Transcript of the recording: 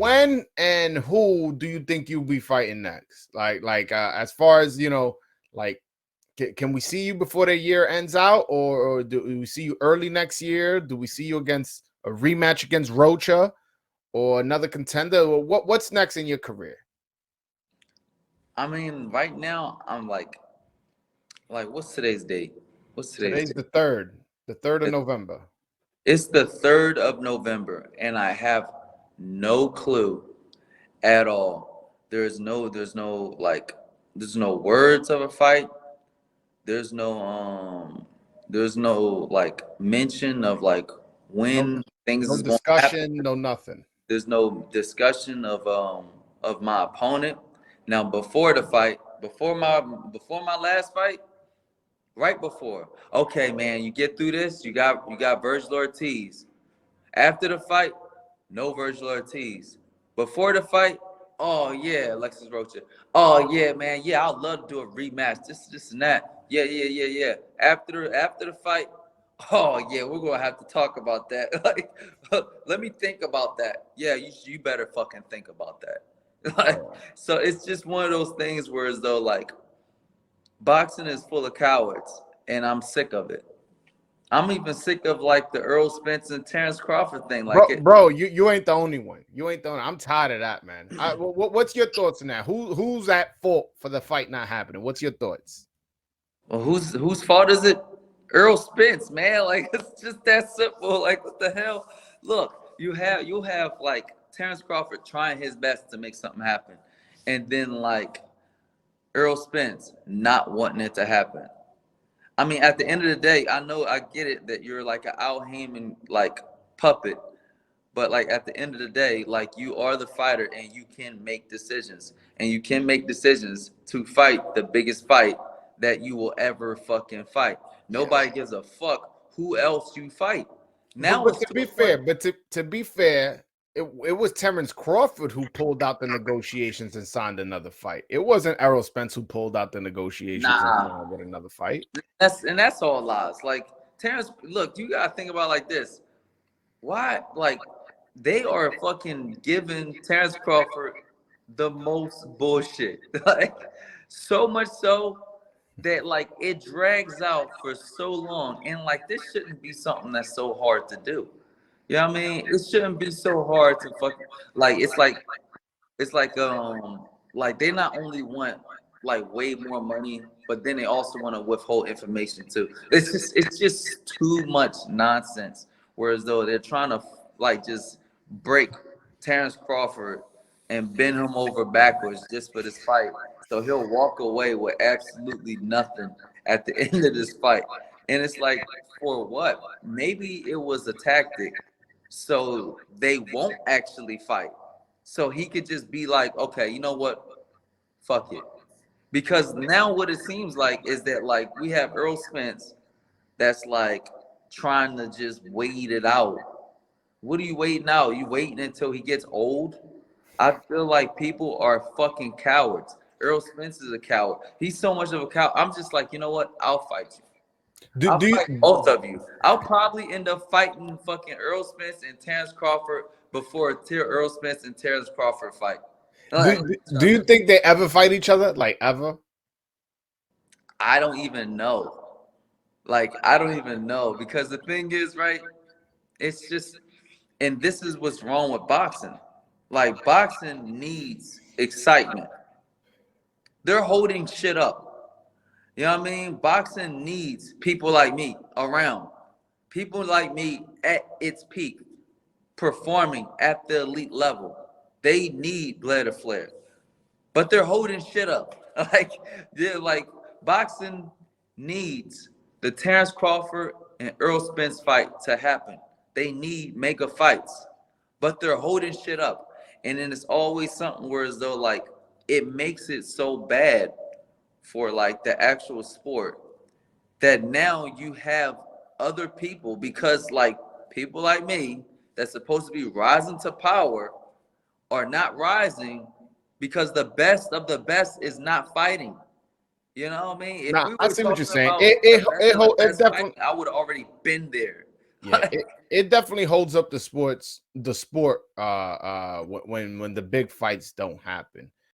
when and who do you think you'll be fighting next? As far as like, can we see you before the year ends out, or do we see you early next year? Do we see you against a rematch against Rocha or another contender? What's next in your career? I mean, right now I'm like, what's today's date? What's today's Today's date? the third of It- November. It's the 3rd of November, and I have no clue at all. There's no words of a fight. There's no there's no like mention of like No, when things no is going to happen. discussion, no nothing. There's no discussion of my opponent. Now before the fight, before my last fight, right before. Okay, man, you get through this. You got Virgil Ortiz. After the fight, no Virgil Ortiz. Before the fight, oh yeah, Alexis Rocha. Oh yeah, man, yeah, I'd love to do a rematch. This and that. Yeah, yeah, yeah, yeah. After the fight, oh yeah, we're gonna have to talk about that. Like, let me think about that. Yeah, you better fucking think about that. Like, so it's just one of those things where as though like boxing is full of cowards, and I'm sick of it. I'm even sick of like the Errol Spence and Terence Crawford thing. Like it, Bro, you ain't the only one. You ain't the only. I'm tired of that, man. What's your thoughts on that? Who's at fault for the fight not happening? What's your thoughts? well, whose fault is it? Errol Spence, man. Like it's just that simple. Like what the hell? Look, you'll have like Terence Crawford trying his best to make something happen, and then like Errol Spence not wanting it to happen. I mean, at the end of the day, I know I get it that you're like an Al Heyman like puppet, but like at the end of the day, like you are the fighter and you can make decisions, and you can make decisions to fight the biggest fight that you will ever fucking fight. Nobody gives a fuck who else you fight. Now But it's to to be a point. fair, to be fair, it was Terence Crawford who pulled out the negotiations and signed another fight. It wasn't Errol Spence who pulled out the negotiations and Nah, signed with another fight. that's all lies. Like Terrence, look, you gotta think about it like this. Why, like, they are fucking giving Terence Crawford the most bullshit. Like, so much so that, like, it drags out for so long. And, like, this shouldn't be something that's so hard to do. You know what I mean? It shouldn't be so hard to fucking, like, it's like they not only want like way more money, but then they also want to withhold information too. It's just too much nonsense. Whereas though they're trying to like just break Terence Crawford and bend him over backwards just for this fight, so he'll walk away with absolutely nothing at the end of this fight. And it's like, for what? Maybe it was a tactic so they won't actually fight. So he could just be like, okay, you know what? Fuck it. Because now what it seems like is that like we have Earl Spence that's like trying to just wait it out. What are you waiting out? You waiting until he gets old? I feel like people are fucking cowards. Earl Spence is a coward. He's so much of a coward. I'm just like, you know what? I'll fight you. Do, I'll do fight you both of you. I'll probably end up fighting fucking Earl Spence and Terence Crawford before Earl Spence and Terence Crawford fight. Like, do you think they ever fight each other? Like ever? I don't even know. Like, I don't even know because the thing is, right? It's just, and this is what's wrong with boxing. Like, boxing needs excitement. They're holding shit up. You know what I mean? Boxing needs people like me around. People like me at its peak, performing at the elite level. They need Blair to Flair. But they're holding shit up. Like, they're like, boxing needs the Terence Crawford and Earl Spence fight to happen. They need mega fights, but they're holding shit up. And then it's always something where as though like it makes it so bad for like the actual sport that now you have other people, because like people like me that's supposed to be rising to power are not rising because the best of the best is not fighting. You know what I mean? If Nah, we I were see what you're talking saying. about It the it best it, of the it best fighting, definitely I would have already been there. Yeah, it definitely holds up the sport when the big fights don't happen.